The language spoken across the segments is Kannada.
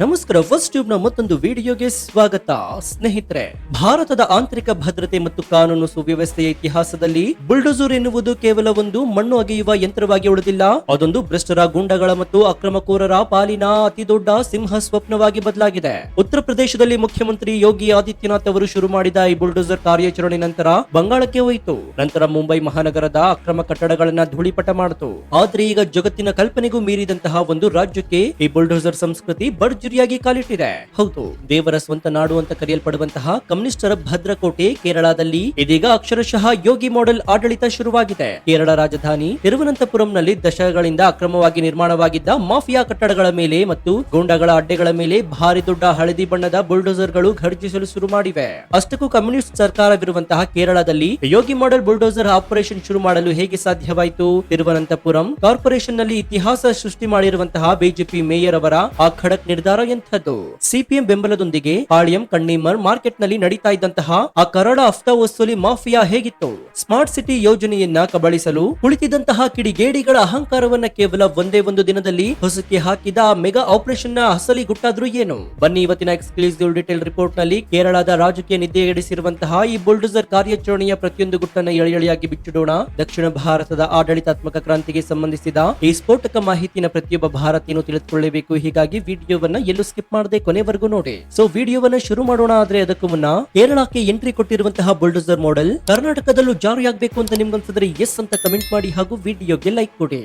ನಮಸ್ಕಾರ, ಫಸ್ಟ್ ಟ್ಯೂಬ್ ನ ಮತ್ತೊಂದು ವಿಡಿಯೋಗೆ ಸ್ವಾಗತ. ಸ್ನೇಹಿತರೆ, ಭಾರತದ ಆಂತರಿಕ ಭದ್ರತೆ ಮತ್ತು ಕಾನೂನು ಸುವ್ಯವಸ್ಥೆಯ ಇತಿಹಾಸದಲ್ಲಿ ಬುಲ್ಡೋಜರ್ ಎನ್ನುವುದು ಕೇವಲ ಒಂದು ಮಣ್ಣು ಅಗೆಯುವ ಯಂತ್ರವಾಗಿ ಉಳಿದಿಲ್ಲ. ಅದೊಂದು ಭ್ರಷ್ಟರ, ಗೂಂಡಗಳ ಮತ್ತು ಅಕ್ರಮಕೋರರ ಪಾಲಿನ ಅತಿ ದೊಡ್ಡ ಸಿಂಹ ಸ್ವಪ್ನವಾಗಿ ಬದಲಾಗಿದೆ. ಉತ್ತರ ಪ್ರದೇಶದಲ್ಲಿ ಮುಖ್ಯಮಂತ್ರಿ ಯೋಗಿ ಆದಿತ್ಯನಾಥ್ ಅವರು ಶುರು ಮಾಡಿದ ಈ ಬುಲ್ಡೋಜರ್ ಕಾರ್ಯಾಚರಣೆ ನಂತರ ಬಂಗಾಳಕ್ಕೆ ಹೋಯಿತು. ನಂತರ ಮುಂಬೈ ಮಹಾನಗರದ ಅಕ್ರಮ ಕಟ್ಟಡಗಳನ್ನ ಧೂಳಿಪಟ ಮಾಡಿತು. ಆದ್ರೆ ಈಗ ಜಗತ್ತಿನ ಕಲ್ಪನೆಗೂ ಮೀರಿದಂತಹ ಒಂದು ರಾಜ್ಯಕ್ಕೆ ಈ ಬುಲ್ಡೋಜರ್ ಸಂಸ್ಕೃತಿ ಭರ್ಜರಿಯಾಗಿ ಕಾಲಿಟ್ಟಿದೆ. ಹೌದು, ದೇವರ ಸ್ವಂತ ನಾಡು ಅಂತ ಕರೆಯಲ್ಪಡುವಂತಹ ಕಮ್ಯುನಿಸ್ಟರ ಭದ್ರಕೋಟೆ ಕೇರಳದಲ್ಲಿ ಇದೀಗ ಅಕ್ಷರಶಃ ಯೋಗಿ ಮಾಡೆಲ್ ಆಡಳಿತ ಶುರುವಾಗಿದೆ. ಕೇರಳ ರಾಜಧಾನಿ ತಿರುವನಂತಪುರಂನಲ್ಲಿ ದಶಕಗಳಿಂದ ಅಕ್ರಮವಾಗಿ ನಿರ್ಮಾಣವಾಗಿದ್ದ ಮಾಫಿಯಾ ಕಟ್ಟಡಗಳ ಮೇಲೆ ಮತ್ತು ಗೂಂಡಾಗಳ ಅಡ್ಡೆಗಳ ಮೇಲೆ ಭಾರಿ ದೊಡ್ಡ ಹಳದಿ ಬಣ್ಣದ ಬುಲ್ಡೋಜರ್ಗಳು ಘರ್ಜಿಸಲು ಶುರು ಮಾಡಿವೆ. ಅಷ್ಟಕ್ಕೂ ಕಮ್ಯುನಿಸ್ಟ್ ಸರ್ಕಾರವಿರುವಂತಹ ಕೇರಳದಲ್ಲಿ ಯೋಗಿ ಮಾಡೆಲ್ ಬುಲ್ಡೋಜರ್ ಆಪರೇಷನ್ ಶುರು ಮಾಡಲು ಹೇಗೆ ಸಾಧ್ಯವಾಯಿತು? ತಿರುವನಂತಪುರಂ ಕಾರ್ಪೊರೇಷನ್ ನಲ್ಲಿ ಇತಿಹಾಸ ಸೃಷ್ಟಿ ಮಾಡಿರುವಂತಹ ಬಿಜೆಪಿ ಮೇಯರ್ ಅವರ ಆ ಖಡಕ್ ನಿರ್ಧಾರ ಎಂಥದ್ದು? ಸಿಪಿಎಂ ಬೆಂಬಲದೊಂದಿಗೆ ಪಾಳ್ಯಂ ಕಣ್ಣೀಮರ್ ಮಾರ್ಕೆಟ್ ನಲ್ಲಿ ನಡೀತಾ ಇದ್ದಂತಹ ಆ ಕರಾಳ ಹಫ್ತಾ ವಸೂಲಿ ಮಾಫಿಯಾ ಹೇಗಿತ್ತು? ಸ್ಮಾರ್ಟ್ ಸಿಟಿ ಯೋಜನೆಯನ್ನ ಕಬಳಿಸಲು ಕುಳಿತಿದ್ದಂತಹ ಕಿಡಿಗೇಡಿಗಳ ಅಹಂಕಾರವನ್ನ ಕೇವಲ ಒಂದೇ ಒಂದು ದಿನದಲ್ಲಿ ಹೊಸಕ್ಕೆ ಹಾಕಿದ ಆ ಮೆಗಾ ಆಪರೇಷನ್ ನ ಅಸಲಿ ಗುಟ್ಟಾದ್ರೂ ಏನು? ಬನ್ನಿ ಇವತ್ತಿನ ಎಕ್ಸ್ಕ್ಲೂಸಿವ್ ಡೀಟೇಲ್ ರಿಪೋರ್ಟ್ ನಲ್ಲಿ ಕೇರಳದ ರಾಜಕೀಯ ನಿದ್ದೆಗೆಡಿಸಿರುವಂತಹ ಈ ಬುಲ್ಡೋಜರ್ ಕಾರ್ಯಾಚರಣೆಯ ಪ್ರತಿಯೊಂದು ಗುಟ್ಟನ್ನ ಎಳೆಯಾಗಿ ಬಿಚ್ಚಿಡೋಣ. ದಕ್ಷಿಣ ಭಾರತದ ಆಡಳಿತಾತ್ಮಕ ಕ್ರಾಂತಿಗೆ ಸಂಬಂಧಿಸಿದ ಈ ಸ್ಫೋಟಕ ಮಾಹಿತಿನ ಪ್ರತಿಯೊಬ್ಬ ಭಾರತೀಯನು ತಿಳಿದುಕೊಳ್ಳಬೇಕು. ಹೀಗಾಗಿ ವಿಡಿಯೋವನ್ನ ಎಲ್ಲೂ ಸ್ಕಿಪ್ ಮಾಡದೆ ಕೊನೆವರೆಗೂ ನೋಡಿ. ಸೊ ವಿಡಿಯೋವನ್ನ ಶುರು ಮಾಡೋಣ. ಆದ್ರೆ ಅದಕ್ಕೂ ಮುನ್ನ ಕೇರಳಕ್ಕೆ ಎಂಟ್ರಿ ಕೊಟ್ಟಿರುವಂತಹ ಬುಲ್ಡೋಜರ್ ಮಾಡೆಲ್ ಕರ್ನಾಟಕದಲ್ಲೂ ಜಾರಿಯಾಗಬೇಕು ಅಂತ ನಿಮ್ಗನ್ಸಿದ್ರೆ ಎಸ್ ಅಂತ ಕಮೆಂಟ್ ಮಾಡಿ ಹಾಗೂ ವಿಡಿಯೋಗೆ ಲೈಕ್ ಕೊಡಿ.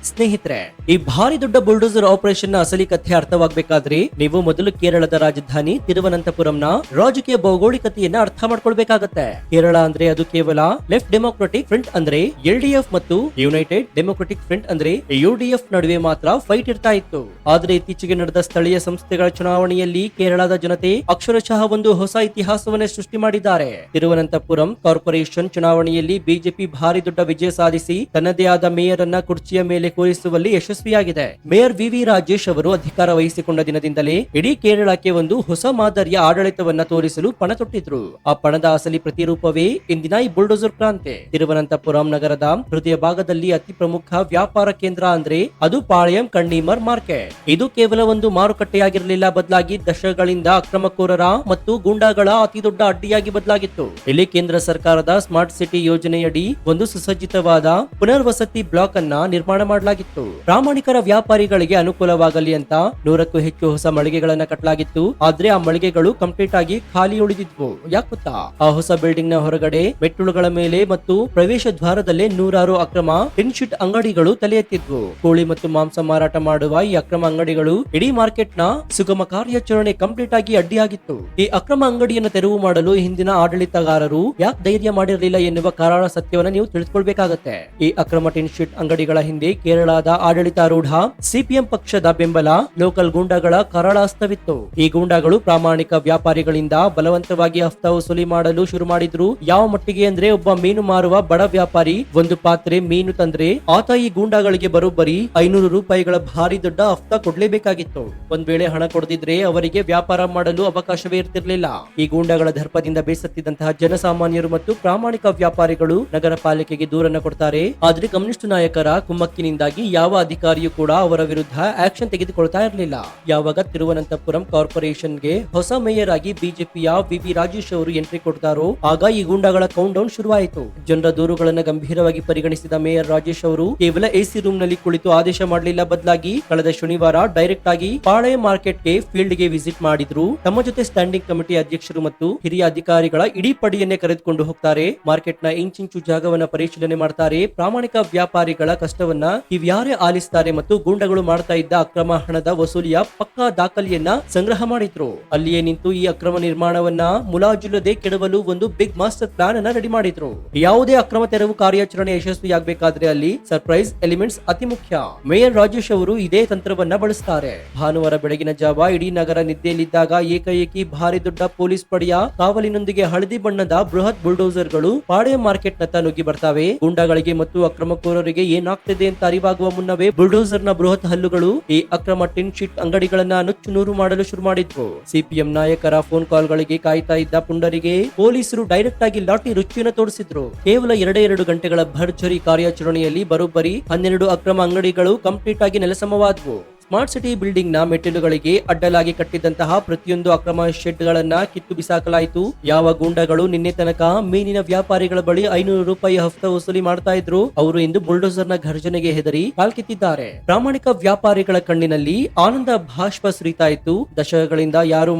ಸ್ನೇಹಿತರೆ, ಈ ಭಾರಿ ದೊಡ್ಡ ಬುಲ್ಡೋಜರ್ ಆಪರೇಷನ್ ನ ಅಸಲಿ ಕಥೆ ಅರ್ಥವಾಗಬೇಕಾದ್ರೆ ನೀವು ಮೊದಲು ಕೇರಳದ ರಾಜಧಾನಿ ತಿರುವನಂತಪುರಂನ ರಾಜಕೀಯ ಭೌಗೋಳಿಕತೆಯನ್ನ ಅರ್ಥ ಮಾಡ್ಕೊಳ್ಬೇಕಾಗತ್ತೆ. ಕೇರಳ ಅಂದ್ರೆ ಅದು ಕೇವಲ ಲೆಫ್ಟ್ ಡೆಮೋಕ್ರೆಟಿಕ್ ಫ್ರಂಟ್ ಅಂದ್ರೆ ಎಲ್ಡಿಎಫ್ ಮತ್ತು ಯುನೈಟೆಡ್ ಡೆಮೋಕ್ರೆಟಿಕ್ ಫ್ರಂಟ್ ಅಂದ್ರೆ ಯುಡಿಎಫ್ ನಡುವೆ ಮಾತ್ರ ಫೈಟ್ ಇರ್ತಾ ಇತ್ತು. ಆದ್ರೆ ಇತ್ತೀಚೆಗೆ ನಡೆದ ಸ್ಥಳೀಯ ಸಂಸ್ಥೆಗಳ ಚುನಾವಣೆಯಲ್ಲಿ ಕೇರಳದ ಜನತೆ ಅಕ್ಷರಶಃ ಒಂದು ಹೊಸ ಇತಿಹಾಸವನ್ನೇ ಸೃಷ್ಟಿ ಮಾಡಿದ್ದಾರೆ. ತಿರುವನಂತಪುರಂ ಕಾರ್ಪೊರೇಷನ್ ಚುನಾವಣೆಯಲ್ಲಿ ಬಿಜೆಪಿ ಭಾರಿ ದೊಡ್ಡ ವಿಜಯ ಸಾಧಿಸಿ ತನ್ನದೇ ಆದ ಮೇಯರ್ ಅನ್ನ ಕುರ್ಚಿಯ ಮೇಲೆ ಕೂರಿಸುವಲ್ಲಿ ಯಶಸ್ವಿಯಾಗಿದೆ. ಮೇಯರ್ ವಿ ರಾಜೇಶ್ ಅವರು ಅಧಿಕಾರ ವಹಿಸಿಕೊಂಡ ದಿನದಿಂದಲೇ ಇಡೀ ಕೇರಳಕ್ಕೆ ಒಂದು ಹೊಸ ಮಾದರಿಯ ಆಡಳಿತವನ್ನ ತೋರಿಸಲು ಪಣ ತೊಟ್ಟಿದ್ರು. ಆ ಪಣದ ಅಸಲಿ ಪ್ರತಿರೂಪವೇ ಇಂದಿನ ಈ ಬುಲ್ಡೋಜರ್ ಕ್ರಾಂತಿ. ತಿರುವನಂತಪುರಂ ನಗರದ ಹೃದಯ ಭಾಗದಲ್ಲಿ ಅತಿ ಪ್ರಮುಖ ವ್ಯಾಪಾರ ಕೇಂದ್ರ ಅಂದ್ರೆ ಅದು ಪಾಳ್ಯಂ ಕಣ್ಣೀಮರ್ ಮಾರ್ಕೆಟ್. ಇದು ಕೇವಲ ಒಂದು ಮಾರುಕಟ್ಟೆಯಾಗಿರಲಿಲ್ಲ, ಬದಲಾಗಿ ದಶಕಗಳಿಂದ ಅಕ್ರಮಕೋರರ ಮತ್ತು ಗೂಂಡಾಗಳ ಅತಿ ದೊಡ್ಡ ಅಡ್ಡಿಯಾಗಿ ಬದಲಾಗಿತ್ತು. ಇಲ್ಲಿ ಕೇಂದ್ರ ಸರ್ಕಾರದ ಸ್ಮಾರ್ಟ್ ಸಿಟಿ ಯೋಜನೆಯಡಿ ಒಂದು ಸುಸಜ್ಜಿತವಾದ ಪುನರ್ವಸತಿ ಬ್ಲಾಕ್ ಅನ್ನ ನಿರ್ಮಾಣ ಮಾಡಲಾಗಿತ್ತು. ಪ್ರಾಮಾಣಿಕರ ವ್ಯಾಪಾರಿಗಳಿಗೆ ಅನುಕೂಲವಾಗಲಿ ಅಂತ 100ಕ್ಕೂ ಹೆಚ್ಚು ಹೊಸ ಮಳಿಗೆಗಳನ್ನ ಕಟ್ಟಲಾಗಿತ್ತು. ಆದ್ರೆ ಆ ಮಳಿಗೆಗಳು ಕಂಪ್ಲೀಟ್ ಆಗಿ ಖಾಲಿ ಉಳಿದಿದ್ವು. ಯಾಕೆ ಗೊತ್ತಾ? ಆ ಹೊಸ ಬಿಲ್ಡಿಂಗ್ ನ ಹೊರಗಡೆ ಮೆಟ್ಟಿಲುಗಳ ಮೇಲೆ ಮತ್ತು ಪ್ರವೇಶ ದ್ವಾರದಲ್ಲೇ ನೂರಾರು ಅಕ್ರಮ ಟಿನ್ಶೀಟ್ ಅಂಗಡಿಗಳು ತಲೆ ಎತ್ತಿದ್ವು. ಕೋಳಿ ಮತ್ತು ಮಾಂಸ ಮಾರಾಟ ಮಾಡುವ ಈ ಅಕ್ರಮ ಅಂಗಡಿಗಳು ಇಡೀ ಮಾರ್ಕೆಟ್ ನ ಸುಗಮ ಕಾರ್ಯಾಚರಣೆ ಕಂಪ್ಲೀಟ್ ಆಗಿ ಅಡ್ಡಿಯಾಗಿತ್ತು. ಈ ಅಕ್ರಮ ಅಂಗಡಿಯನ್ನು ತೆರವು ಮಾಡಲು ಹಿಂದಿನ ಆಡಳಿತಗಾರರು ಯಾಕೆ ಧೈರ್ಯ ಮಾಡಿರಲಿಲ್ಲ ಎನ್ನುವ ಕಾರಣ ಸತ್ಯವನ್ನ ನೀವು ತಿಳಿದುಕೊಳ್ಬೇಕಾಗತ್ತೆ. ಈ ಅಕ್ರಮ ಟಿನ್ಶೀಟ್ ಅಂಗಡಿಗಳ ಹಿಂದೆ ಕೇರಳದ ಆಡಳಿತಾರೂಢ ಸಿಪಿಎಂ ಪಕ್ಷದ ಬೆಂಬಲ, ಲೋಕಲ್ ಗೂಂಡಾಗಳ ಕರಾಳ ಹಸ್ತವಿತ್ತು. ಈ ಗೂಂಡಾಗಳು ಪ್ರಾಮಾಣಿಕ ವ್ಯಾಪಾರಿಗಳಿಂದ ಬಲವಂತವಾಗಿ ಹಫ್ತಾ ವಸೂಲಿ ಮಾಡಲು ಶುರು ಮಾಡಿದ್ರು. ಯಾವ ಮಟ್ಟಿಗೆ ಅಂದ್ರೆ ಒಬ್ಬ ಮೀನು ಮಾರುವ ಬಡ ವ್ಯಾಪಾರಿ ಒಂದು ಪಾತ್ರೆ ಮೀನು ತಂದ್ರೆ ಆತ ಈ ಗೂಂಡಾಗಳಿಗೆ ಬರೋಬ್ಬರಿ 500 ರೂಪಾಯಿಗಳ ಭಾರಿ ದೊಡ್ಡ ಹಫ್ತಾ ಕೊಡ್ಲೇಬೇಕಾಗಿತ್ತು. ಒಂದ್ ವೇಳೆ ಹಣ ಕೊಡದಿದ್ರೆ ಅವರಿಗೆ ವ್ಯಾಪಾರ ಮಾಡಲು ಅವಕಾಶವೇ ಇರ್ತಿರ್ಲಿಲ್ಲ. ಈ ಗೂಂಡಾಗಳ ದರ್ಪದಿಂದ ಬೇಸತ್ತಿದ್ದಂತಹ ಜನಸಾಮಾನ್ಯರು ಮತ್ತು ಪ್ರಾಮಾಣಿಕ ವ್ಯಾಪಾರಿಗಳು ನಗರ ಪಾಲಿಕೆಗೆ ದೂರನ್ನ ಕೊಡ್ತಾರೆ. ಆದ್ರೆ ಕಮ್ಯುನಿಸ್ಟ್ ನಾಯಕರ ಕುಮ್ಮಕ್ಕಿನಿಂದಾಗಿ ಯಾವ ಅಧಿಕಾರಿಯೂ ಕೂಡ ಅವರ ವಿರುದ್ಧ ಆಕ್ಷನ್ ತೆಗೆದುಕೊಳ್ತಾ ಇರಲಿಲ್ಲ. ಯಾವಾಗ ತಿರುವನಂತಪುರಂ ಕಾರ್ಪೊರೇಷನ್ ಗೆ ಹೊಸ ಮೇಯರ್ ಆಗಿ ಬಿಜೆಪಿಯ ವಿ ರಾಜೇಶ್ ಅವರು ಎಂಟ್ರಿ ಕೊಡ್ತಾರೋ ಆಗ ಈ ಗೂಂಡಾಗಳ ಕೌಂಟ್ ಡೌನ್ ಶುರುವಾಯಿತು. ಜನರ ದೂರುಗಳನ್ನು ಗಂಭೀರವಾಗಿ ಪರಿಗಣಿಸಿದ ಮೇಯರ್ ರಾಜೇಶ್ ಅವರು ಕೇವಲ ಎಸಿ ರೂಮ್ ನಲ್ಲಿ ಕುಳಿತು ಆದೇಶ ಮಾಡಲಿಲ್ಲ, ಬದಲಾಗಿ ಕಳೆದ ಶನಿವಾರ ಡೈರೆಕ್ಟ್ ಆಗಿ ಪಾಳೆ ಮಾರ್ಕೆಟ್ ಗೆ ಫೀಲ್ಡ್ ಗೆ ವಿಸಿಟ್ ಮಾಡಿದ್ರು. ತಮ್ಮ ಜೊತೆ ಸ್ಟ್ಯಾಂಡಿಂಗ್ ಕಮಿಟಿ ಅಧ್ಯಕ್ಷರು ಮತ್ತು ಹಿರಿಯ ಅಧಿಕಾರಿಗಳ ಇಡೀ ಪಡೆಯನ್ನೇ ಕರೆದುಕೊಂಡು ಹೋಗ್ತಾರೆ. ಮಾರ್ಕೆಟ್ ನ ಇಂಚಿಂಚು ಜಾಗವನ್ನ ಪರಿಶೀಲನೆ ಮಾಡ್ತಾರೆ. ಪ್ರಾಮಾಣಿಕ ವ್ಯಾಪಾರಿಗಳ ಕಷ್ಟವನ್ನ ಇವ್ಯಾರೇ ಆಲಿಸ್ತಾರೆ ಮತ್ತು ಗೂಂಡಗಳು ಮಾಡ್ತಾ ಇದ್ದ ಅಕ್ರಮ ಹಣದ ವಸೂಲಿಯ ಪಕ್ಕಾ ದಾಖಲೆಯನ್ನ ಸಂಗ್ರಹ ಮಾಡಿದ್ರು. ಅಲ್ಲಿಯೇ ನಿಂತು ಈ ಅಕ್ರಮ ನಿರ್ಮಾಣವನ್ನ ಮುಲಾಜಿಲ್ಲದೆ ಕೆಡವಲು ಒಂದು ಬಿಗ್ ಮಾಸ್ಟರ್ ಪ್ಲಾನ್ ಅನ್ನ ರೆಡಿ ಮಾಡಿದ್ರು. ಯಾವುದೇ ಅಕ್ರಮ ತೆರವು ಕಾರ್ಯಾಚರಣೆ ಯಶಸ್ವಿಯಾಗಬೇಕಾದ್ರೆ ಅಲ್ಲಿ ಸರ್ಪ್ರೈಸ್ ಎಲಿಮೆಂಟ್ಸ್ ಅತಿ ಮುಖ್ಯ. ಮೇಯರ್ ರಾಜೇಶ್ ಅವರು ಇದೇ ತಂತ್ರವನ್ನ ಬಳಸ್ತಾರೆ. ಭಾನುವಾರ ಬೆಳಗಿನ ಜಾವ ಇಡೀ ನಗರ ನಿದ್ದೆಯಲ್ಲಿದ್ದಾಗ ಏಕಾಏಕಿ ಭಾರಿ ದೊಡ್ಡ ಪೊಲೀಸ್ ಪಡೆಯ ಕಾವಲಿನೊಂದಿಗೆ ಹಳದಿ ಬಣ್ಣದ ಬೃಹತ್ ಬುಲ್ಡೋಸರ್ ಗಳು ಪಾಳೆ ಮಾರ್ಕೆಟ್ ನತ್ತ ನುಗ್ಗಿ ಬರ್ತವೆ. ಗೂಂಡಾಗಳಿಗೆ ಮತ್ತು ಅಕ್ರಮಕೋರರಿಗೆ ಏನಾಗ್ತಿದೆ ಅಂತ ಮಾಯವಾಗುವ ಮುನ್ನವೇ ಬುಲ್ಡೋಸರ್ ನ ಬೃಹತ್ ಹಲ್ಲುಗಳು ಈ ಅಕ್ರಮ ಟಿನ್ ಶೀಟ್ ಅಂಗಡಿಗಳನ್ನ ನುಚ್ಚು ನೂರು ಮಾಡಲು ಶುರು ಮಾಡಿದ್ವು. ಸಿಪಿಎಂ ನಾಯಕರ ಫೋನ್ ಕಾಲ್ಗಳಿಗೆ ಕಾಯ್ತಾ ಇದ್ದ ಪುಂಡರಿಗೆ ಪೊಲೀಸರು ಡೈರೆಕ್ಟ್ ಆಗಿ ಲಾಠಿ ರುಚಿಯನ್ನು ತೋರಿಸಿದ್ರು. ಕೇವಲ 2 ಗಂಟೆಗಳ ಭರ್ಜರಿ ಕಾರ್ಯಾಚರಣೆಯಲ್ಲಿ ಬರೋಬ್ಬರಿ 12 ಅಕ್ರಮ ಅಂಗಡಿಗಳು ಕಂಪ್ಲೀಟ್ ಆಗಿ ನೆಲಸಮವಾದವು. ಸ್ಮಾರ್ಟ್ ಸಿಟಿ ಬಿಲ್ಡಿಂಗ್ ನ ಮೆಟ್ಟಿಲುಗಳಿಗೆ ಅಡ್ಡಲಾಗಿ ಕಟ್ಟಿದ್ದಂತಹ ಪ್ರತಿಯೊಂದು ಅಕ್ರಮ ಶೆಡ್ ಗಳನ್ನ ಕಿತ್ತು ಬಿಸಾಕಲಾಯಿತು. ಯಾವ ಗೂಂಡಗಳು ನಿನ್ನೆ ತನಕ ಮೀನಿನ ವ್ಯಾಪಾರಿಗಳ ಬಳಿ 500 ರೂಪಾಯಿ ಹಫ್ತಾ ವಸೂಲಿ ಮಾಡ್ತಾ ಇದ್ರು, ಅವರು ಇಂದು ಬುಲ್ಡೋಸರ್ ನ ಘರ್ಜನೆಗೆ ಹೆದರಿ ಕಾಲ್ಕಿತ್ತಿದ್ದಾರೆ. ಪ್ರಾಮಾಣಿಕ ವ್ಯಾಪಾರಿಗಳ ಕಣ್ಣಿನಲ್ಲಿ ಆನಂದ ಭಾಷ್ಪ ಸುರಿತಾ ಇತ್ತು. ದಶಕಗಳಿಂದ ಯಾರು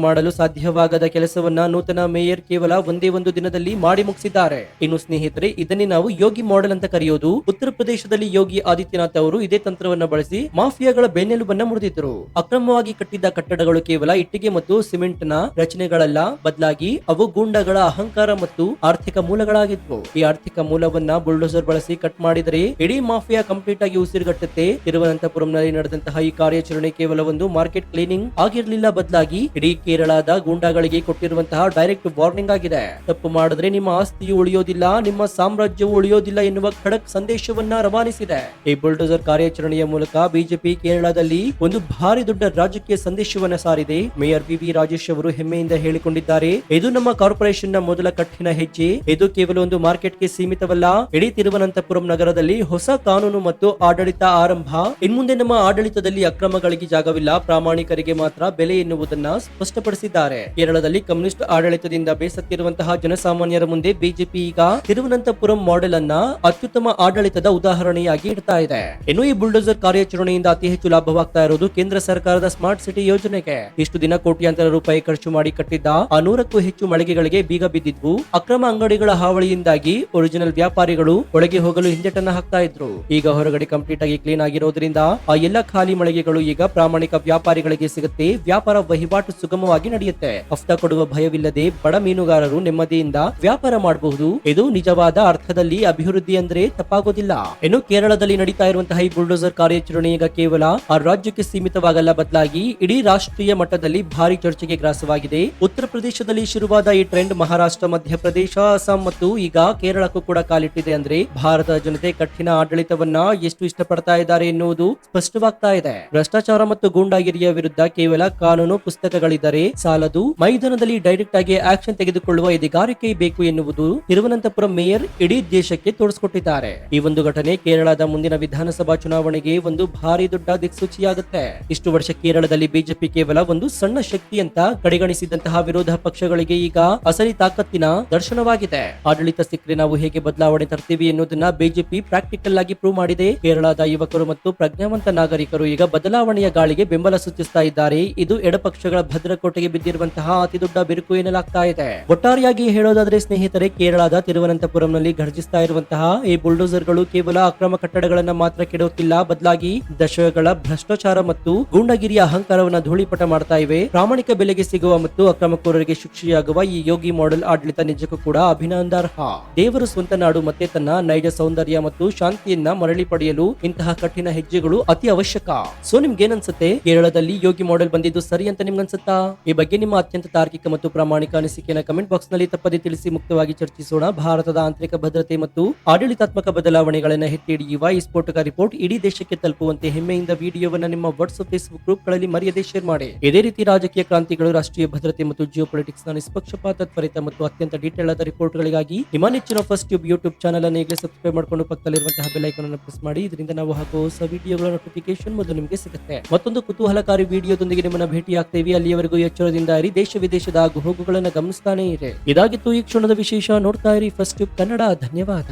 ಮಾಡಲು ಸಾಧ್ಯವಾಗದ ಕೆಲಸವನ್ನ ನೂತನ ಮೇಯರ್ ಕೇವಲ ಒಂದೇ ಒಂದು ದಿನದಲ್ಲಿ ಮಾಡಿ ಮುಗಿಸಿದ್ದಾರೆ. ಇನ್ನು ಸ್ನೇಹಿತರೆ, ಇದನ್ನೇ ನಾವು ಯೋಗಿ ಮಾಡೆಲ್ ಅಂತ ಕರೆಯೋದು. ಉತ್ತರ ಪ್ರದೇಶದಲ್ಲಿ ಯೋಗಿ ಆದಿತ್ಯನಾಥ್ ಅವರು ಇದೇ ತಂತ್ರವನ್ನ ಬಳಸಿ ಮಾಫಿಯಾಗಳ ಬೆನ್ನೆಲುಬನ್ನ ಮುರಿದಿದ್ದರು. ಅಕ್ರಮವಾಗಿ ಕಟ್ಟಿದ್ದ ಕಟ್ಟಡಗಳು ಕೇವಲ ಇಟ್ಟಿಗೆ ಮತ್ತು ಸಿಮೆಂಟ್ ನ ರಚನೆಗಳಲ್ಲ, ಬದಲಾಗಿ ಅವು ಗೂಂಡಗಳ ಅಹಂಕಾರ ಮತ್ತು ಆರ್ಥಿಕ ಮೂಲಗಳಾಗಿದ್ವು. ಈ ಆರ್ಥಿಕ ಮೂಲವನ್ನ ಬುಲ್ಡೋಸರ್ ಬಳಸಿ ಕಟ್ ಮಾಡಿದರೆ ಇಡೀ ಮಾಫಿಯಾ ಕಂಪ್ಲೀಟ್ ಆಗಿ ಉಸಿರುಗಟ್ಟುತ್ತೆ. ತಿರುವನಂತಪುರಂನಲ್ಲಿ ನಡೆದಂತಹ ಈ ಕಾರ್ಯಾಚರಣೆ ಕೇವಲ ಒಂದು ಮಾರ್ಕೆಟ್ ಕ್ಲೀನಿಂಗ್ ಆಗಿರಲಿಲ್ಲ, ಬದಲಾಗಿ ಇಡೀ ಕೇರಳದ ಗೂಂಡಾಗಳಿಗೆ ಕೊಟ್ಟಿರುವಂತಹ ಡೈರೆಕ್ಟ್ ವಾರ್ನಿಂಗ್ ಆಗಿದೆ. ತಪ್ಪು ಮಾಡಿದ್ರೆ ನಿಮ್ಮ ಆಸ್ತಿಯು ಉಳಿಯೋದಿಲ್ಲ, ನಿಮ್ಮ ಸಾಮ್ರಾಜ್ಯವು ಉಳಿಯೋದಿಲ್ಲ ಎನ್ನುವ ಖಡಕ್ ಸಂದೇಶವನ್ನ ರವಾನಿಸಿದೆ. ಈ ಬುಲ್ಡೋಸರ್ ಕಾರ್ಯಾಚರಣೆಯ ಮೂಲಕ ಬಿಜೆಪಿ ಕೇರಳದಲ್ಲಿ ಒಂದು ಭಾರಿ ದೊಡ್ಡ ರಾಜಕೀಯ ಸಂದೇಶವನ್ನ ಸಾರಿದೆ. ಮೇಯರ್ ವಿ ರಾಜೇಶ್ ಅವರು ಹೆಮ್ಮೆಯಿಂದ ಹೇಳಿಕೊಂಡಿದ್ದಾರೆ, ಇದು ನಮ್ಮ ಕಾರ್ಪೊರೇಷನ್ ನ ಮೊದಲ ಕಠಿಣ ಹೆಜ್ಜೆ. ಇದು ಕೇವಲ ಒಂದು ಮಾರ್ಕೆಟ್ ಗೆ ಸೀಮಿತವಲ್ಲ, ಇಡೀ ತಿರುವನಂತಪುರಂ ನಗರದಲ್ಲಿ ಹೊಸ ಕಾನೂನು ಮತ್ತು ಆಡಳಿತ ಆರಂಭ. ಇನ್ಮುಂದೆ ನಮ್ಮ ಆಡಳಿತದಲ್ಲಿ ಅಕ್ರಮಗಳಿಗೆ ಜಾಗವಿಲ್ಲ, ಪ್ರಾಮಾಣಿಕರಿಗೆ ಮಾತ್ರ ಬೆಲೆ ಎನ್ನುವುದನ್ನ ಸ್ಪಷ್ಟಪಡಿಸಿದ್ದಾರೆ. ಕೇರಳದಲ್ಲಿ ಕಮ್ಯುನಿಸ್ಟ್ ಆಡಳಿತದಿಂದ ಬೇಸತ್ತಿರುವಂತಹ ಜನಸಾಮಾನ್ಯರ ಮುಂದೆ ಬಿಜೆಪಿ ಈಗ ತಿರುವನಂತಪುರಂ ಮಾಡೆಲ್ ಅನ್ನ ಅತ್ಯುತ್ತಮ ಆಡಳಿತದ ಉದಾಹರಣೆಯಾಗಿ ಇಡ್ತಾ ಇದೆ. ಇನ್ನು ಈ ಬುಲ್ಡೋಸರ್ ಕಾರ್ಯಾಚರಣೆಯಿಂದ ಅತಿ ಹೆಚ್ಚು ಲಾಭವಾಗ್ತಾ ಇರೋದು ಕೇಂದ್ರ ಸರ್ಕಾರದ ಸ್ಮಾರ್ಟ್ ಸಿಟಿ ಯೋಜನೆಗೆ. ಇಷ್ಟು ದಿನ ಕೋಟ್ಯಾಂತರ ರೂಪಾಯಿ ಖರ್ಚು ಮಾಡಿ ಕಟ್ಟಿದ್ದ 100ಕ್ಕೂ ಹೆಚ್ಚು ಮಳಿಗೆಗಳಿಗೆ ಬೀಗ ಬಿದ್ದಿದ್ವು. ಅಕ್ರಮ ಅಂಗಡಿಗಳ ಹಾವಳಿಯಿಂದಾಗಿ ಒರಿಜಿನಲ್ ವ್ಯಾಪಾರಿಗಳು ಒಳಗೆ ಹೋಗಲು ಹಿಂದೆಟನ್ನ ಹಾಕ್ತಾ ಇದ್ರು. ಈಗ ಹೊರಗಡೆ ಕಂಪ್ಲೀಟ್ ಆಗಿ ಕ್ಲೀನ್ ಆಗಿರೋದ್ರಿಂದ ಆ ಎಲ್ಲ ಖಾಲಿ ಮಳಿಗೆಗಳು ಈಗ ಪ್ರಾಮಾಣಿಕ ವ್ಯಾಪಾರಿಗಳಿಗೆ ಸಿಗುತ್ತೆ. ವ್ಯಾಪಾರ ವಹಿವಾಟು ಸುಗಮವಾಗಿ ನಡೆಯುತ್ತೆ. ಹಫ್ತಾ ಕೊಡುವ ಭಯವಿಲ್ಲದೆ ಬಡ ಮೀನುಗಾರರು ನೆಮ್ಮದಿಯಿಂದ ವ್ಯಾಪಾರ ಮಾಡಬಹುದು. ಇದು ನಿಜವಾದ ಅರ್ಥದಲ್ಲಿ ಅಭಿವೃದ್ಧಿ ಅಂದ್ರೆ ತಪ್ಪಾಗೋದಿಲ್ಲ. ಇನ್ನು ಕೇರಳದಲ್ಲಿ ನಡೀತಾ ಇರುವಂತಹ ಈ ಬುಲ್ಡೋಸರ್ ಕಾರ್ಯಾಚರಣೆ ಈಗ ಕೇವಲ ಆ ರಾಜ್ಯಕ್ಕೆ ಸೀಮಿತವಾಗಲ್ಲ, ಬದಲಾಗಿ ಇಡೀ ರಾಷ್ಟ್ರೀಯ ಮಟ್ಟದಲ್ಲಿ ಭಾರಿ ಚರ್ಚೆಗೆ ಗ್ರಾಸವಾಗಿದೆ. ಉತ್ತರ ಪ್ರದೇಶದಲ್ಲಿ ಶುರುವಾದ ಈ ಟ್ರೆಂಡ್ ಮಹಾರಾಷ್ಟ್ರ, ಮಧ್ಯಪ್ರದೇಶ, ಅಸ್ಸಾಂ ಮತ್ತು ಈಗ ಕೇರಳಕ್ಕೂ ಕೂಡ ಕಾಲಿಟ್ಟಿದೆ. ಅಂದ್ರೆ ಭಾರತದ ಜನತೆ ಕಠಿಣ ಆಡಳಿತವನ್ನ ಎಷ್ಟು ಇಷ್ಟಪಡ್ತಾ ಇದ್ದಾರೆ ಎನ್ನುವುದು ಸ್ಪಷ್ಟವಾಗ್ತಾ ಇದೆ. ಭ್ರಷ್ಟಾಚಾರ ಮತ್ತು ಗೂಂಡಾಗಿರಿಯ ವಿರುದ್ಧ ಕೇವಲ ಕಾನೂನು ಪುಸ್ತಕಗಳಿದ್ದರೆ ಸಾಲದು, ಮೈದಾನದಲ್ಲಿ ಡೈರೆಕ್ಟ್ ಆಗಿ ಆಕ್ಷನ್ ತೆಗೆದುಕೊಳ್ಳುವ ಎದೆಗಾರಿಕೆ ಬೇಕು ಎನ್ನುವುದು ತಿರುವನಂತಪುರಂ ಮೇಯರ್ ಇಡೀ ದೇಶಕ್ಕೆ ತೋರಿಸಿಕೊಟ್ಟಿದ್ದಾರೆ. ಈ ಒಂದು ಘಟನೆ ಕೇರಳದ ಮುಂದಿನ ವಿಧಾನಸಭಾ ಚುನಾವಣೆಗೆ ಒಂದು ಭಾರಿ ದೊಡ್ಡ ದಿಕ್ಸೂಚಿಯಾಗುತ್ತೆ. ಇಷ್ಟು ವರ್ಷ ಕೇರಳದಲ್ಲಿ ಬಿಜೆಪಿ ಕೇವಲ ಒಂದು ಸಣ್ಣ ಶಕ್ತಿ ಅಂತ ಕಡೆಗಣಿಸಿದಂತಹ ವಿರೋಧ ಪಕ್ಷಗಳಿಗೆ ಈಗ ಅಸಲಿ ತಾಕತ್ತಿನ ದರ್ಶನವಾಗಿದೆ. ಆಡಳಿತ ಸಿಕ್ಕರೆ ನಾವು ಹೇಗೆ ಬದಲಾವಣೆ ತರ್ತೀವಿ ಎನ್ನುವುದನ್ನ ಬಿಜೆಪಿ ಪ್ರಾಕ್ಟಿಕಲ್ ಆಗಿ ಪ್ರೂವ್ ಮಾಡಿದೆ. ಕೇರಳದ ಯುವಕರು ಮತ್ತು ಪ್ರಜ್ಞಾವಂತ ನಾಗರಿಕರು ಈಗ ಬದಲಾವಣೆಯ ಗಾಳಿಗೆ ಬೆಂಬಲ ಸೂಚಿಸ್ತಾ ಇದ್ದಾರೆ. ಇದು ಎಡಪಕ್ಷಗಳ ಭದ್ರಕೋಟೆಗೆ ಬಿದ್ದಿರುವಂತಹ ಅತಿ ದೊಡ್ಡ ಬಿರುಕು ಎನ್ನಲಾಗ್ತಾ ಇದೆ. ಒಟ್ಟಾರೆಯಾಗಿ ಹೇಳೋದಾದ್ರೆ ಸ್ನೇಹಿತರೆ, ಕೇರಳದ ತಿರುವನಂತಪುರಂನಲ್ಲಿ ಘರ್ಜಿಸ್ತಾ ಇರುವಂತಹ ಈ ಬುಲ್ಡೋಸರ್ಗಳು ಕೇವಲ ಅಕ್ರಮ ಕಟ್ಟಡಗಳನ್ನ ಮಾತ್ರ ಕೆಡುತ್ತಿಲ್ಲ, ಬದಲಾಗಿ ದಶಕಗಳ ಭ್ರಷ್ಟಾಚಾರ ಮತ್ತು ಗೂಂಡಾಗಿರಿಯ ಅಹಂಕಾರವನ್ನ ಧೂಳಿಪಟ ಮಾಡ್ತಾ ಇವೆ. ಪ್ರಾಮಾಣಿಕ ಬೆಲೆಗೆ ಸಿಗುವ ಮತ್ತು ಅಕ್ರಮಕೋರರಿಗೆ ಶಿಕ್ಷೆಯಾಗುವ ಈ ಯೋಗಿ ಮಾಡೆಲ್ ಆಡಳಿತ ನಿಜಕ್ಕೂ ಕೂಡ ಅಭಿನಂದನಾರ್ಹ. ದೇವರು ಸ್ವಂತ ನಾಡು ಮತ್ತೆ ತನ್ನ ನೈಜ ಸೌಂದರ್ಯ ಮತ್ತು ಶಾಂತಿಯನ್ನ ಮರಳಿ ಪಡೆಯಲು ಇಂತಹ ಕಠಿಣ ಹೆಜ್ಜೆಗಳು ಅತಿ ಅವಶ್ಯಕ. ಸೊ ನಿಮ್ಗೇನನ್ಸುತ್ತೆ? ಕೇರಳದಲ್ಲಿ ಯೋಗಿ ಮಾಡೆಲ್ ಬಂದಿದ್ದು ಸರಿ ಅಂತ ನಿಮ್ಗನ್ಸುತ್ತಾ? ಈ ಬಗ್ಗೆ ನಿಮ್ಮ ಅತ್ಯಂತ ತಾರ್ಕಿಕ ಮತ್ತು ಪ್ರಾಮಾಣಿಕ ಅನಿಸಿಕೆಯನ್ನು ಕಮೆಂಟ್ ಬಾಕ್ಸ್ ನಲ್ಲಿ ತಪ್ಪದೆ ತಿಳಿಸಿ ಮುಕ್ತವಾಗಿ ಚರ್ಚಿಸೋಣ. ಭಾರತದ ಆಂತರಿಕ ಭದ್ರತೆ ಮತ್ತು ಆಡಳಿತಾತ್ಮಕ ಬದಲಾವಣೆಗಳನ್ನ ಎತ್ತಿ ಹಿಡಿಯುವ ಈ ಸ್ಫೋಟಕ ರಿಪೋರ್ಟ್ ಇಡೀ ದೇಶಕ್ಕೆ ತಲುಪುವಂತೆ ಹೆಮ್ಮೆಯಿಂದ ವಿಡಿಯೋವನ್ನ ನಿಮ್ಮ ವಾಟ್ಸ್ಆಪ್, ಫೇಸ್ಬುಕ್ ಗ್ರೂಪ್ ಗಳಲ್ಲಿ ಮರೆಯದೆ ಶೇರ್ ಮಾಡಿ. ಇದೇ ರೀತಿ ರಾಜಕೀಯ ಕ್ರಾಂತಿಗಳು, ರಾಷ್ಟ್ರೀಯ ಭದ್ರತೆ ಮತ್ತು ಜಿಯೋ ಪೊಲಿಟಿಕ್ಸ್ ನ ನಿಷ್ಪಕ್ಷಪಾತ, ತ್ವರಿತ ಮತ್ತು ಅತ್ಯಂತ ಡೀಟೇಲ್ ಆದ ರಿಪೋರ್ಟ್ ಗಳಿಗಾಗಿ ನಿಮ್ಮ ನೆಚ್ಚಿನ ಫಸ್ಟ್ ಟ್ಯೂಬ್ ಯೂಟ್ಯೂಬ್ ಚಾನಲ್ ಅನ್ನು ಈಗಲೇ ಸಬ್ಸ್ಕ್ರೈಬ್ ಮಾಡಿಕೊಂಡು ಪಕ್ಕದಲ್ಲಿರುವಂತಹ ಬೆಲ್ ಐಕಾನ್ ಅನ್ನು ಪ್ರೆಸ್ ಮಾಡಿ. ಇದರಿಂದ ನಾವು ಹಾಕುವ ಹೊಸ ವಿಡಿಯೋಗಳ ನೋಟಿಫಿಕೇಶನ್ ಮೊದಲು ನಿಮಗೆ ಸಿಗುತ್ತೆ. ಮತ್ತೊಂದು ಕುತೂಹಲಕಾರಿ ವಿಡಿಯೋದೊಂದಿಗೆ ನಿಮ್ಮನ್ನ ಭೇಟಿಯಾಗ್ತೇವೆ. ಅಲ್ಲಿಯವರೆಗೂ ಎಚ್ಚರದಿಂದ ಇರಿ, ದೇಶ ವಿದೇಶದ ಆಗು ಹೋಗುಗಳನ್ನ ಗಮನಿಸ್ತಾನೆ ಇರಿ. ಇದಾಗಿತ್ತು ಈ ಕ್ಷಣದ ವಿಶೇಷ. ನೋಡ್ತಾ ಇರಿ ಫಸ್ಟ್ ಟ್ಯೂಬ್ ಕನ್ನಡ. ಧನ್ಯವಾದ.